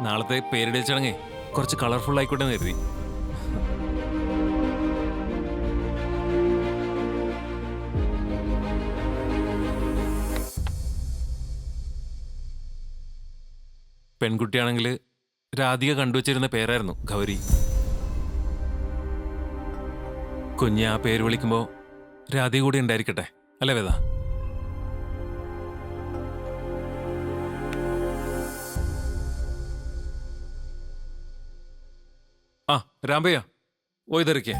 നാളത്തെ പേരിടൽ ചടങ്ങേ കുറച്ച് കളർഫുൾ ആയിക്കോട്ടെ എന്ന് കരുതി. പെൺകുട്ടിയാണെങ്കിൽ രാധിക കണ്ടുവച്ചിരുന്ന പേരായിരുന്നു ഗൗരി. കുഞ്ഞ് ആ പേര് വിളിക്കുമ്പോ രാധിക കൂടി ഉണ്ടായിരിക്കട്ടെ, അല്ലേ വേദ? ആ രാംഭയ്യ, ഓ ഇതറിക്കേ.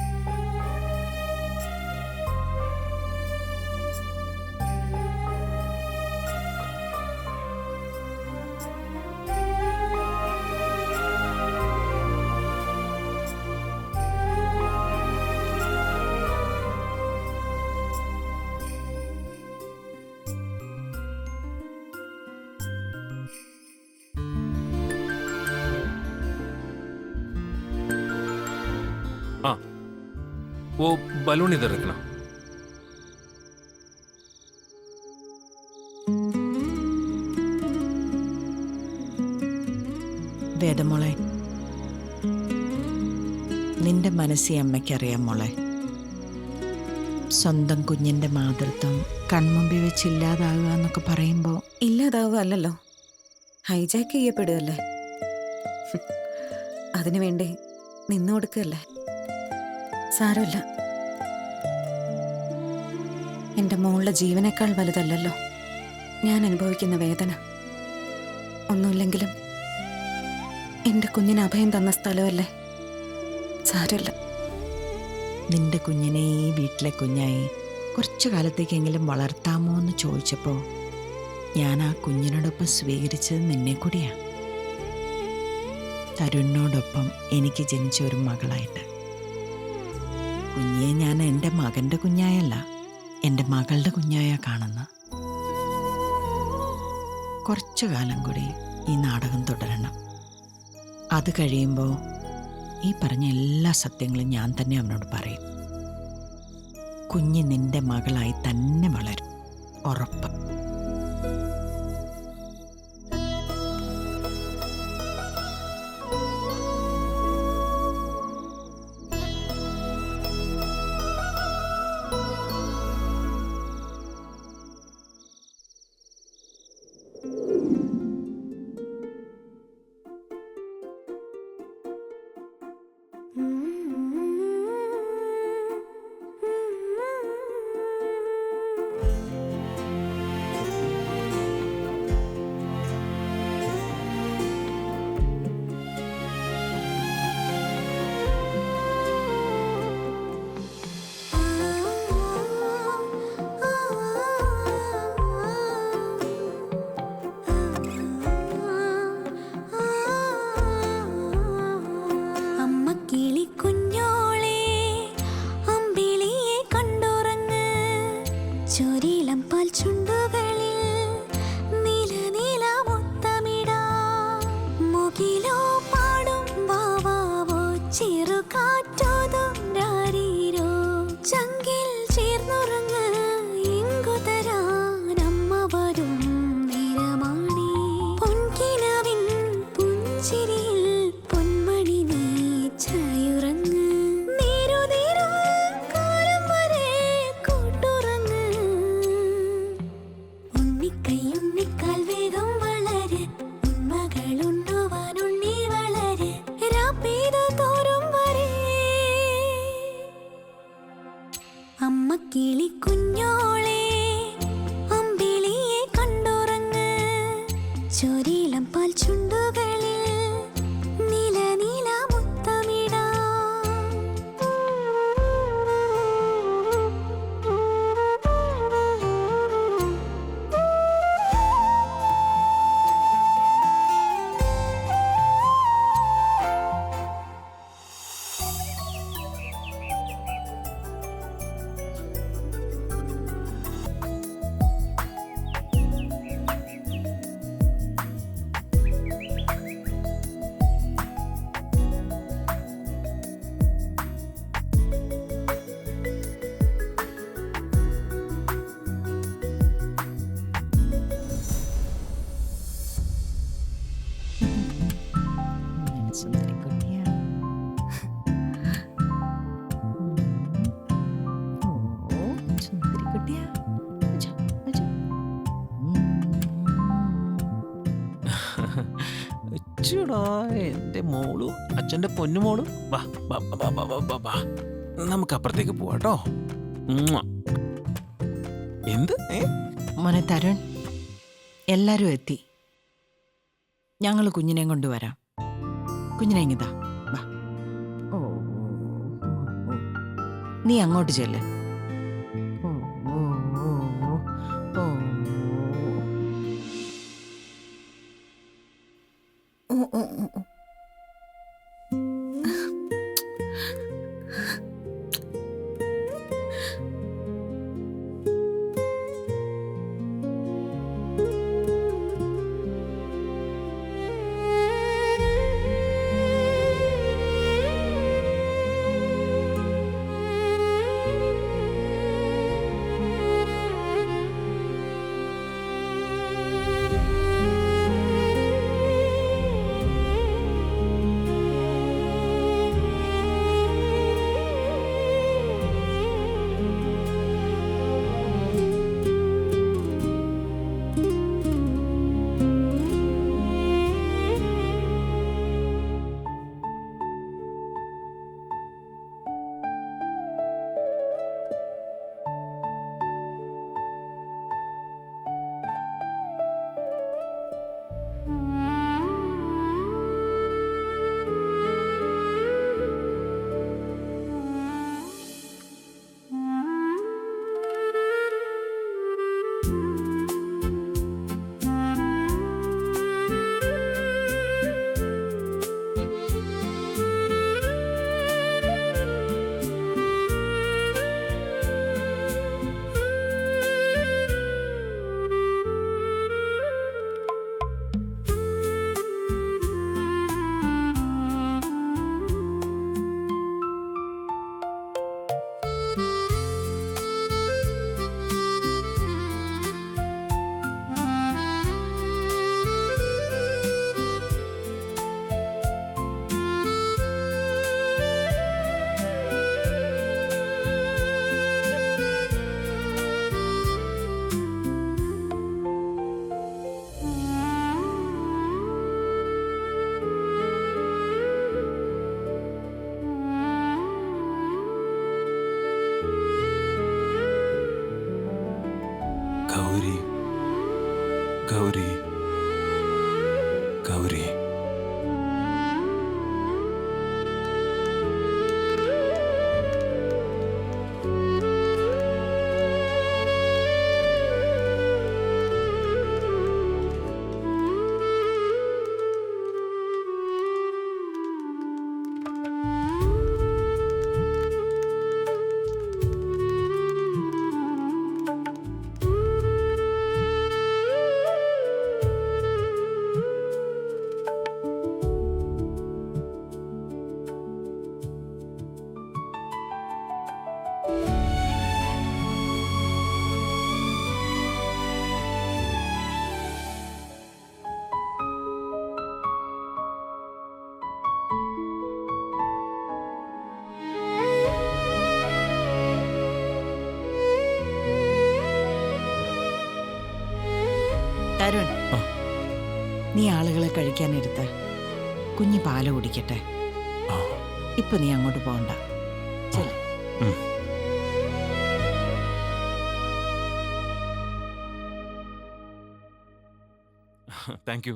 हाँ वो बलून इधर रखना. വേദമോളെ, നിന്റെ മനസ്സി അമ്മയ്ക്കറിയാം മോളെ. സ്വന്തം കുഞ്ഞിന്റെ മാതൃത്വം കൺമുമ്പിൽ വെച്ച് ഇല്ലാതാവുക എന്നൊക്കെ പറയുമ്പോ ഇല്ലാതാവുക അല്ലല്ലോ, ഹൈജാക്ക് ചെയ്യപ്പെടുകയല്ലേ. അതിനുവേണ്ടി നിന്നു കൊടുക്കുകയല്ലേ. സാരമില്ല, എൻ്റെ മോളുടെ ജീവനേക്കാൾ വലുതല്ലല്ലോ ഞാൻ അനുഭവിക്കുന്ന വേദന. ഒന്നുമില്ലെങ്കിലും എൻ്റെ കുഞ്ഞിന് അഭയം തന്ന സ്ഥലമല്ലേ. സാരമില്ല. നിന്റെ കുഞ്ഞിനെ ഈ വീട്ടിലെ കുഞ്ഞായി കുറച്ചു കാലത്തേക്കെങ്കിലും വളർത്താമോ എന്ന് ചോദിച്ചപ്പോൾ ഞാൻ ആ കുഞ്ഞിനോടൊപ്പം സ്വീകരിച്ചത് നിന്നെ കൂടിയാണ്. തരുണിനോടൊപ്പം എനിക്ക് ജനിച്ച ഒരു മകളായിട്ട്. കുഞ്ഞിയെ ഞാൻ എൻ്റെ മകൻ്റെ കുഞ്ഞായല്ല, എൻ്റെ മകളുടെ കുഞ്ഞായ കാണുന്ന. കുറച്ചു കാലം കൂടി ഈ നാടകം തുടരണം. അത് കഴിയുമ്പോൾ ഈ പറഞ്ഞ എല്ലാ സത്യങ്ങളും ഞാൻ തന്നെ അവനോട് പറയും. കുഞ്ഞ് നിന്റെ മകളായി തന്നെ വളരും, ഉറപ്പ്. അച്ചടാ എന്റെ മോളും അച്ഛന്റെ പൊന്നുമോളും വാ വാ വാ വാ വാ വാ വാ നമുക്ക് അപ്പുറത്തേക്ക് പോവാട്ടോ. എന്ത് മോനെ തരുൺ, എല്ലാരും എത്തി. ഞങ്ങൾ കുഞ്ഞിനെയും കൊണ്ടുവരാം. കുഞ്ഞിനെ ഇങ്ങിതാ വാ. ഓ, ഓ, ഓ. നീ അങ്ങോട്ട് ചെല്ല്. ഓ, ഓ, ഓ, ഓ, ഓ, ഓ, ഓ, ഓ. ഗൗരി ഗൗരി ഗൗരി തരുൺ, നീ ആളുകളെ കഴിക്കാനെടുത്ത് കുഞ്ഞ് പാല് കുടിക്കട്ടെ. ഇപ്പൊ നീ അങ്ങോട്ട് പോകണ്ട. ചെല്ല്. Thank you.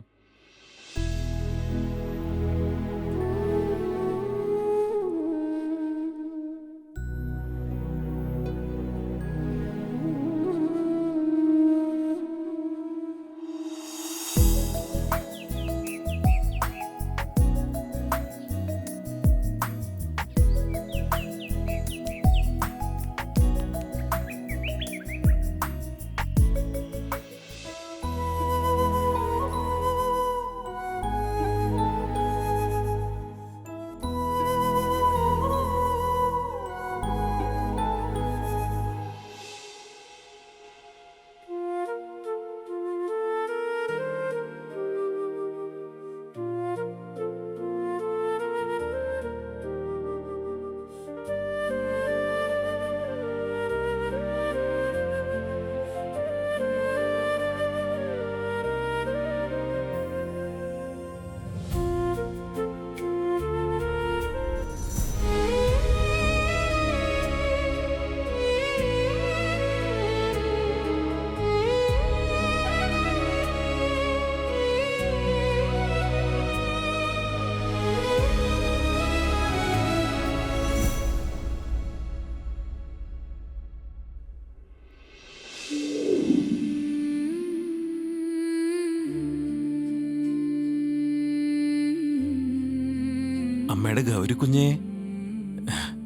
അമ്മയുടെ ഗൗരി കുഞ്ഞേ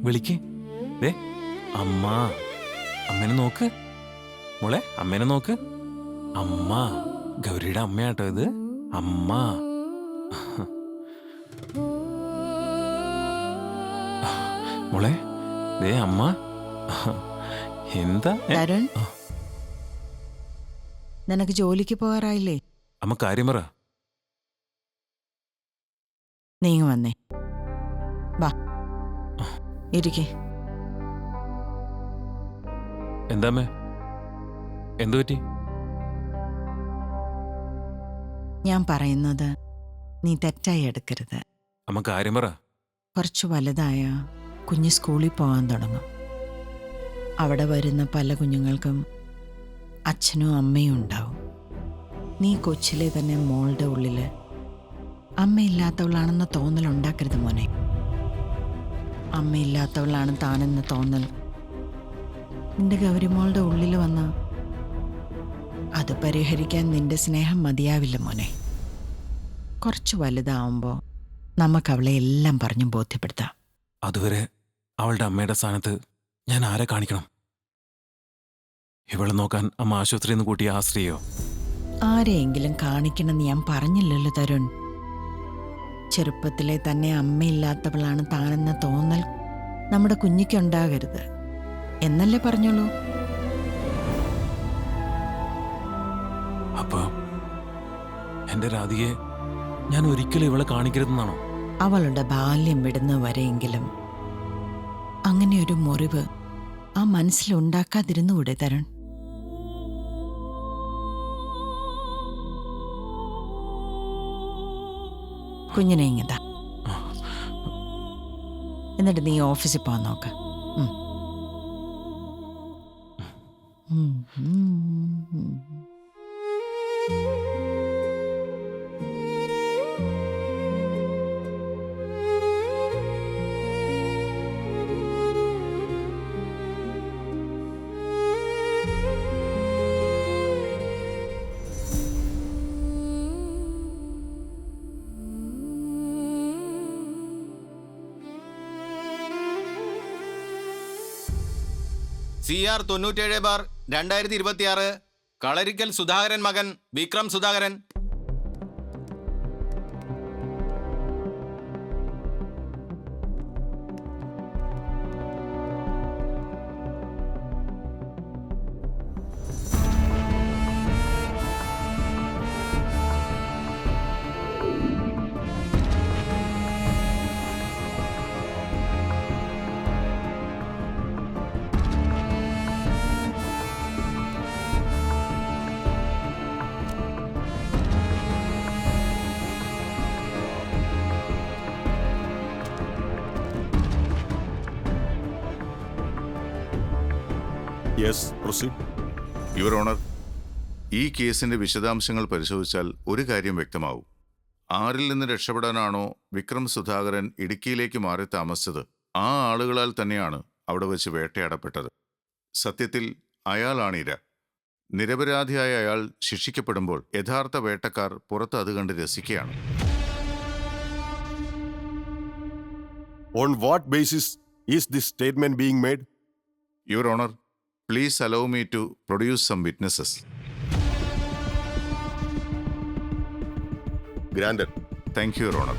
വിളിക്ക്. ദേ അമ്മ, അമ്മേനെ നോക്ക് മോളെ, അമ്മേനെ നോക്ക്. അമ്മ, ഗൗരിയുടെ അമ്മയാട്ടോ ഇത്. അമ്മ. മോളെ ദേ അമ്മ. എന്താ തരുൺ, നിനക്ക് ജോലിക്ക് പോകാറായില്ലേ? അമ്മ കാര്യം പറ. നീങ്ങ വന്നേ, വാ ഇരിക്കേ. എന്താമ്മേ, എന്തു പറ്റി? ഞാൻ പറയുന്നത് നീ തെറ്റായി എടുക്കരുത്. അമ്മ കാര്യം പറ. കുറച്ച് വലുതായ കുഞ്ഞ് സ്കൂളിൽ പോകാൻ തുടങ്ങും. അവിടെ വരുന്ന പല കുഞ്ഞുങ്ങൾക്കും അച്ഛനും അമ്മയും ഉണ്ടാവും. നീ കൊച്ചിലെ തന്നെ മോളുടെ ഉള്ളിൽ അമ്മയില്ലാത്തവളാണെന്ന തോന്നൽ ഉണ്ടാക്കരുത് മോനെ. അമ്മയില്ലാത്തവളാണ് താനെന്ന തോന്നൽ നിന്റെ ഗൗരിമോളുടെ ഉള്ളിൽ വന്ന് അത് പരിഹരിക്കാൻ നിന്റെ സ്നേഹം മതിയാവില്ല മോനെ. കുറച്ച് വലുതാവുമ്പോൾ നമുക്ക് അവളെ എല്ലാം പറഞ്ഞു ബോധ്യപ്പെടുത്താം. അതുവരെ അവളുടെ അമ്മയുടെ സ്ഥാനത്ത് ഞാൻ ആരെ കാണിക്കണം? ഇവളെ നോക്കാൻ അമ്മ ആശുപത്രിയിൽ നിന്ന് കൂട്ടിയ ആ സ്ത്രീയോ? ആരെയെങ്കിലും കാണിക്കണമെന്ന് ഞാൻ പറഞ്ഞില്ലല്ലോ തരുൺ. ചെറുപ്പത്തിലെ തന്നെ അമ്മയില്ലാത്തവളാണ് താനെന്ന തോന്നൽ നമ്മുടെ കുഞ്ഞിക്കുണ്ടാകരുത് എന്നല്ലേ പറഞ്ഞോളൂ. അപ്പൊ എന്റെ രാധികയെ ഞാൻ ഒരിക്കലും ഇവളെ കാണിക്കരുതെന്നാണോ? അവളുടെ ബാല്യം വിടുന്നവരെയെങ്കിലും അങ്ങനെയൊരു മുറിവ് ആ മനസ്സിലുണ്ടാക്കാതിരുന്നുകൂടെ തരുൺ? കുഞ്ഞിനെ ഇങ്ങതാ, എന്നിട്ട് നീ ഓഫീസിൽ പോകാൻ നോക്ക്. ഉം. ഉം, ഉം, ഉം. CR 97/2026 കളരിക്കൽ സുധാകരൻ മകൻ Vikram Sudhakaran. Yes, proceed. Your honour, ഈ കേസിന്റെ വിശദാംശങ്ങൾ പരിശോധിച്ചാൽ ഒരു കാര്യം വ്യക്തമാവും. ആരിൽ നിന്ന് രക്ഷപ്പെടാനാണോ വിക്രം സുധാകരൻ ഇടുക്കിയിലേക്ക് മാറി താമസിച്ചത്, ആ ആളുകളാൽ തന്നെയാണ് അവിടെ വെച്ച് വേട്ടയാടപ്പെട്ടത്. സത്യത്തിൽ അയാളാണ് ഇര. നിരപരാധിയായ അയാൾ ശിക്ഷിക്കപ്പെടുമ്പോൾ യഥാർത്ഥ വേട്ടക്കാർ പുറത്ത് അത് കണ്ട് രസിക്കുകയാണ്. On what basis is this statement being made? Your honour, please allow me to produce some witnesses. Granted. Thank you, Your Honor.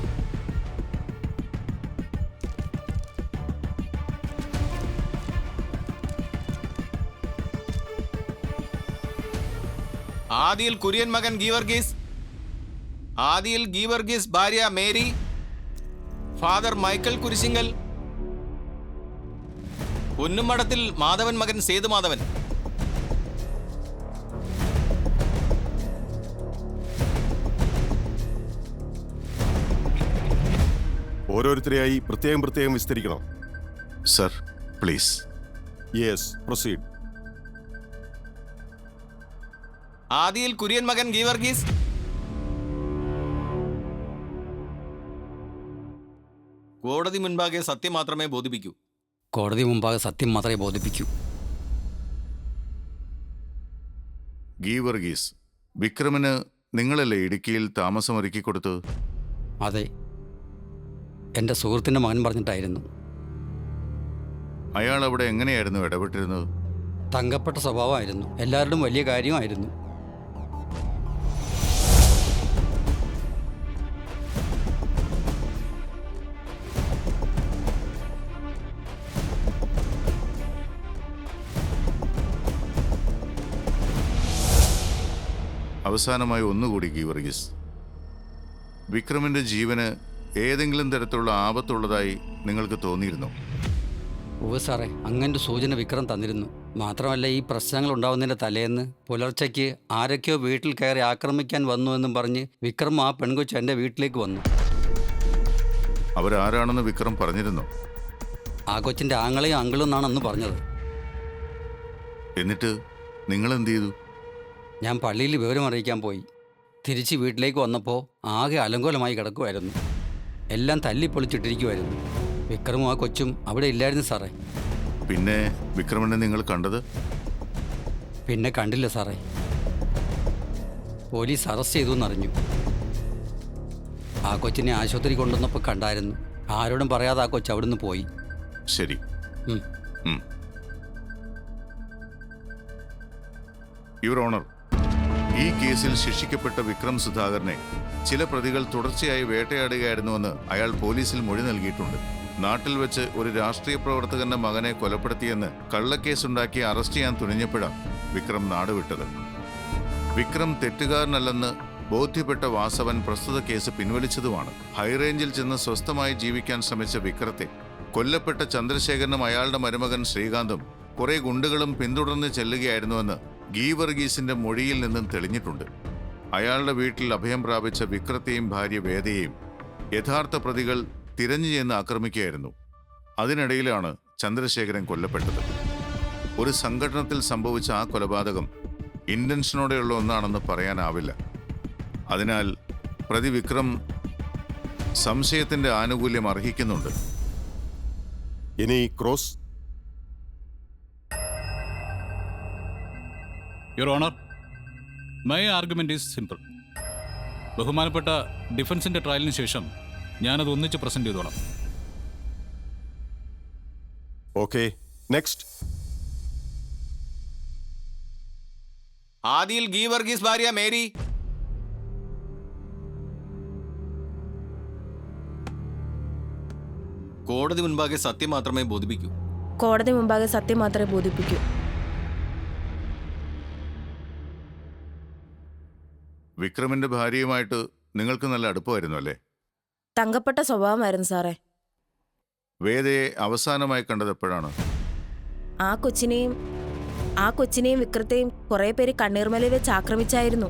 Adil Kurian മകൻ ഗീവർഗീസ്, ആദിൽ ഗീവർഗീസ് ഭാര്യ Mary, father Michael Kurisingal, Ponnumadathil Madhavan മകൻ സേതുമാധവൻ. ഓരോരുത്തരെയായി പ്രത്യേകം പ്രത്യേകം വിസ്തരിക്കണം. Sir, please. Yes, proceed. Adil Kurian മകൻ ഗീവർഗീസ്, കോടതി മുൻപാകെ സത്യം മാത്രമേ ബോധിപ്പിക്കൂ. കോടതി മുമ്പാകെ സത്യം മാത്രമേ ബോധിപ്പിക്കൂ. ഗീവർഗീസ്, വിക്രമിന് നിങ്ങളല്ലേ ഇടുക്കിയിൽ താമസമൊരുക്കി കൊടുത്തത്? അതെ, എൻ്റെ സുഹൃത്തിൻ്റെ മകൻ പറഞ്ഞിട്ടായിരുന്നു. അയാൾ അവിടെ എങ്ങനെയായിരുന്നു ഇടപെട്ടിരുന്നത്? തങ്കപ്പെട്ട സ്വഭാവമായിരുന്നു, എല്ലാവരുടെയും വലിയ കാര്യമായിരുന്നു. അവസാനമായി ഒന്നുകൂടി ഗീവർഗീസ്, വിക്രമിൻ്റെ ജീവന് ഏതെങ്കിലും തരത്തിലുള്ള ആപത്തുള്ളതായി നിങ്ങൾക്ക് തോന്നിയിരുന്നോ? ഉവ്വ് സാറേ, അങ്ങനൊരു സൂചന വിക്രം തന്നിരുന്നു. മാത്രമല്ല, ഈ പ്രശ്നങ്ങൾ ഉണ്ടാവുന്നതിൻ്റെ തലേന്ന് പുലർച്ചയ്ക്ക് ആരൊക്കെയോ വീട്ടിൽ കയറി ആക്രമിക്കാൻ വന്നു എന്നും പറഞ്ഞ് വിക്രം ആ പെൺകൊച്ചു എൻ്റെ വീട്ടിലേക്ക് വന്നു. അവരാരാണെന്ന് വിക്രം പറഞ്ഞിരുന്നോ? ആ കൊച്ചിൻ്റെ ആങ്ങളെയും അങ്കിളും എന്നാണ് അന്ന് പറഞ്ഞത്. എന്നിട്ട് നിങ്ങൾ എന്ത് ചെയ്തു? ഞാൻ പള്ളിയിൽ വിവരം അറിയിക്കാൻ പോയി. തിരിച്ച് വീട്ടിലേക്ക് വന്നപ്പോൾ ആകെ അലങ്കോലമായി കിടക്കുമായിരുന്നു. എല്ലാം തല്ലിപ്പൊളിച്ചിട്ടിരിക്കുമായിരുന്നു. വിക്രമും ആ കൊച്ചും അവിടെ ഇല്ലായിരുന്നു സാറേ. പിന്നെ വിക്രമിനെ നിങ്ങൾ കണ്ടത്? പിന്നെ കണ്ടില്ല സാറേ. പോലീസ് അറസ്റ്റ് ചെയ്തു എന്നറിഞ്ഞു. ആ കൊച്ചിനെ ആശുപത്രി കൊണ്ടുവന്നപ്പോൾ കണ്ടായിരുന്നു. ആരോടും പറയാതെ ആ കൊച്ച് അവിടുന്ന് പോയി. ശരി. യുവർ ഓണർ, ഈ കേസിൽ ശിക്ഷിക്കപ്പെട്ട വിക്രം സുധാകരനെ ചില പ്രതികൾ തുടർച്ചയായി വേട്ടയാടുകയായിരുന്നുവെന്ന് അയാൾ പോലീസിൽ മൊഴി നൽകിയിട്ടുണ്ട്. നാട്ടിൽ വെച്ച് ഒരു രാഷ്ട്രീയ പ്രവർത്തകന്റെ മകനെ കൊലപ്പെടുത്തിയെന്ന് കള്ളക്കേസുണ്ടാക്കി അറസ്റ്റ് ചെയ്യാൻ തുനിഞ്ഞപ്പോഴാണ് വിക്രം നാടുവിട്ടത്. വിക്രം തെറ്റുകാരനല്ലെന്ന് ബോധ്യപ്പെട്ട വാസവൻ പ്രസ്തുത കേസ് പിൻവലിച്ചതുമാണ്. ഹൈറേഞ്ചിൽ ചെന്ന് സ്വസ്ഥമായി ജീവിക്കാൻ ശ്രമിച്ച വിക്രത്തെ കൊല്ലപ്പെട്ട ചന്ദ്രശേഖരനും അയാളുടെ മരുമകൻ ശ്രീകാന്തും കുറെ ഗുണ്ടുകളും പിന്തുടർന്ന് ചെല്ലുകയായിരുന്നുവെന്ന് ഗീവർഗീസിന്റെ മൊഴിയിൽ നിന്നും തെളിഞ്ഞിട്ടുണ്ട്. അയാളുടെ വീട്ടിൽ അഭയം പ്രാപിച്ച വിക്രത്തെയും ഭാര്യ വേദയെയും യഥാർത്ഥ പ്രതികൾ തിരഞ്ഞു ചെന്ന് ആക്രമിക്കുകയായിരുന്നു. അതിനിടയിലാണ് ചന്ദ്രശേഖരൻ കൊല്ലപ്പെട്ടത്. ഒരു സംഘടനത്തിൽ സംഭവിച്ച ആ കൊലപാതകം ഇന്റൻഷനോടെയുള്ള ഒന്നാണെന്ന് പറയാനാവില്ല. അതിനാൽ പ്രതി വിക്രം സംശയത്തിന്റെ ആനുകൂല്യം അർഹിക്കുന്നുണ്ട്. Any cross? Your honour, my argument is simple. ബഹുമാനപ്പെട്ട ഡിഫൻസിന്റെ ട്രയലിന് ശേഷം ഞാനത് ഒന്നിച്ച് പ്രസന്റ് ചെയ്തോളാം. Okay. Next. ആദിയിൽ ഗീവർഗീസ് ഭാര്യ മേരി. കോടതി മുൻപാകെ സത്യം മാത്രമേ ബോധിപ്പിക്കൂ. കോടതി മുമ്പാകെ സത്യം മാത്രമേ ബോധിപ്പിക്കൂ. വിക്രമിന്റെ ഭാര്യയുമായിട്ട് നിങ്ങൾക്ക് നല്ല അടുപ്പമായിരുന്നു അല്ലേ? തങ്കപ്പെട്ട സ്വഭാവമായിരുന്നു സാറേ. വേദയെ അവസാനമായി കണ്ടത് എപ്പോഴാണ്? ആ കൊച്ചിനെയും വിക്രത്തെയും കുറേ പേര് കണ്ണീർമലയിൽ വെച്ച് ആക്രമിച്ചായിരുന്നു.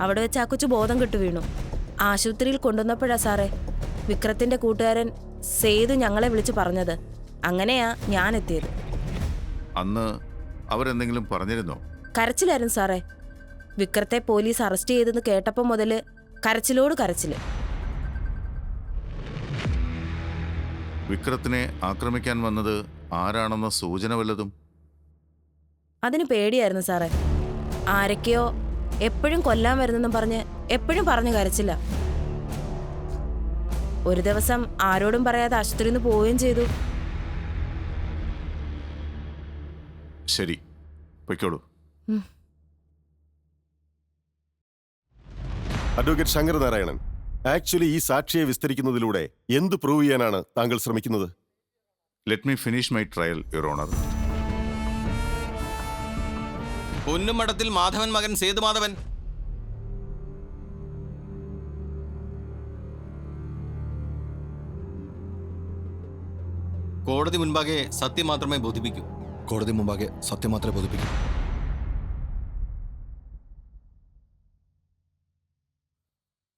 അവിടെ വെച്ച് ആ കൊച്ചു ബോധം കെട്ടു വീണു. ആശുപത്രിയിൽ കൊണ്ടുവന്നപ്പോഴാ സാറേ വിക്രത്തിന്റെ കൂട്ടുകാരൻ സേതു ഞങ്ങളെ വിളിച്ചു പറഞ്ഞത്. അങ്ങനെയാ ഞാൻ എത്തിയത്. അന്ന് അവരെന്തെങ്കിലും പറഞ്ഞിരുന്നോ? കരച്ചിലായിരുന്നു സാറേ. വിക്രത്തെ പോലീസ് അറസ്റ്റ് ചെയ്തെന്ന് കേട്ടപ്പോൾ മുതൽ കരച്ചിലോട് കരച്ചില്. വിക്രത്തിനെ ആക്രമിക്കാൻ വന്നത് ആരാണെന്ന സൂചന വല്ലതും? അതിന് പേടിയായിരുന്നു സാറേ. ആരൊക്കെയോ എപ്പോഴും കൊല്ലാൻ വരുന്നെന്നും പറഞ്ഞ് എപ്പോഴും പറഞ്ഞു കരച്ചില്ല. ഒരു ദിവസം ആരോടും പറയാതെ ആശുപത്രിയിൽ നിന്ന് പോവുകയും ചെയ്തു. ശരി, പൊയ്ക്കോളൂ. അഡ്വക്കേറ്റ് ശങ്കർ നാരായണൻ, ആക്ച്വലി ഈ സാക്ഷിയെ വിസ്തരിക്കുന്നതിലൂടെ എന്ത് പ്രൂവ് ചെയ്യാനാണ് താങ്കൾ ശ്രമിക്കുന്നത്? Let me finish my trial, your honour. Ponnumadathil Madhavan മകൻ സേതുമാധവൻ. കോടതി മുൻപാകെ സത്യം മാത്രമേ ബോധിപ്പിക്കൂ. കോടതി മുമ്പാകെ സത്യം മാത്രമേ ബോധിപ്പിക്കൂ.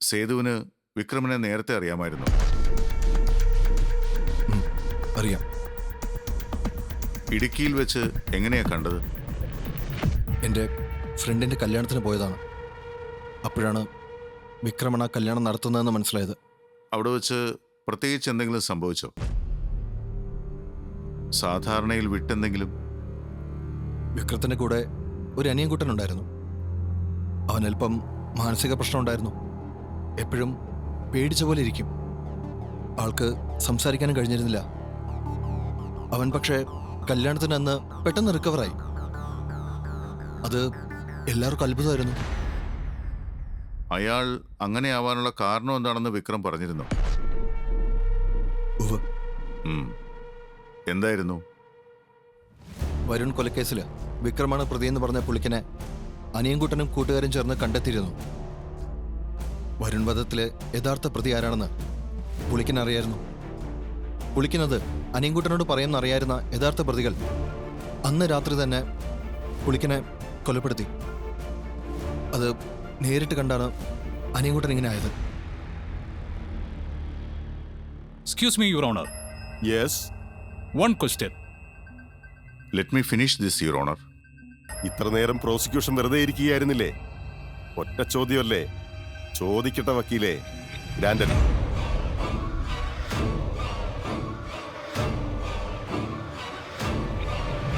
സേതുവിന് വിക്രമിനെ നേരത്തെ അറിയാമായിരുന്നു? അറിയാം. ഇടുക്കിയിൽ വെച്ച് എങ്ങനെയാ കണ്ടത്? എൻ്റെ ഫ്രണ്ടിൻ്റെ കല്യാണത്തിന് പോയതാണ്. അപ്പോഴാണ് വിക്രമണ കല്യാണം നടത്തുന്നതെന്ന് മനസ്സിലായത്. അവിടെ വെച്ച് പ്രത്യേകിച്ച് എന്തെങ്കിലും സംഭവിച്ചോ? സാധാരണയിൽ വിട്ടെന്തെങ്കിലും? വിക്രത്തിൻ്റെ കൂടെ ഒരു അനിയൻകുട്ടനുണ്ടായിരുന്നു. അവനൽപ്പം മാനസിക പ്രശ്നം ഉണ്ടായിരുന്നു. എപ്പോഴും പേടിച്ച പോലെ ഇരിക്കും. ആൾക്ക് സംസാരിക്കാനും കഴിഞ്ഞിരുന്നില്ല. അവൻ പക്ഷേ കല്യാണത്തിന് അന്ന് പെട്ടെന്ന് റിക്കവറായി. അത് എല്ലാവർക്കും അത്ഭുതമായിരുന്നു. അയാൾ അങ്ങനെ ആവാനുള്ള കാരണം എന്താണെന്ന് വിക്രം പറഞ്ഞിരുന്നു. ഉവ്വ്. എന്തായിരുന്നു? വരുൺ കൊലക്കേസിൽ വിക്രമാണ് പ്രതിയെന്ന് പറഞ്ഞ പുള്ളിക്കനെ അനിയൻകുട്ടനും കൂട്ടുകാരും ചേർന്ന് കണ്ടെത്തിയിരുന്നു. വരുൺ വധത്തിലെ യഥാർത്ഥ പ്രതി ആരാണെന്ന് പുള്ളിക്കൻ അറിയായിരുന്നു. പുള്ളിക്കനത് അനിയൻകുട്ടനോട് പറയുമെന്ന് അറിയായിരുന്ന യഥാർത്ഥ പ്രതികൾ അന്ന് രാത്രി തന്നെ പുള്ളിക്കനെ കൊലപ്പെടുത്തി. അത് നേരിട്ട് കണ്ടാണ് അനിയൻകുട്ടൻ ഇങ്ങനെ ആയത്. Excuse me your honour, yes. One question. Let me finish this, your honour. ഇത്ര നേരം പ്രോസിക്യൂഷൻ വെറുതെ ഇരിക്കുകയായിരുന്നില്ലേ? ഒറ്റ ചോദ്യമല്ലേ? ചോദിക്കട്ടെ വക്കീലേ. ഗ്രാൻഡൻ.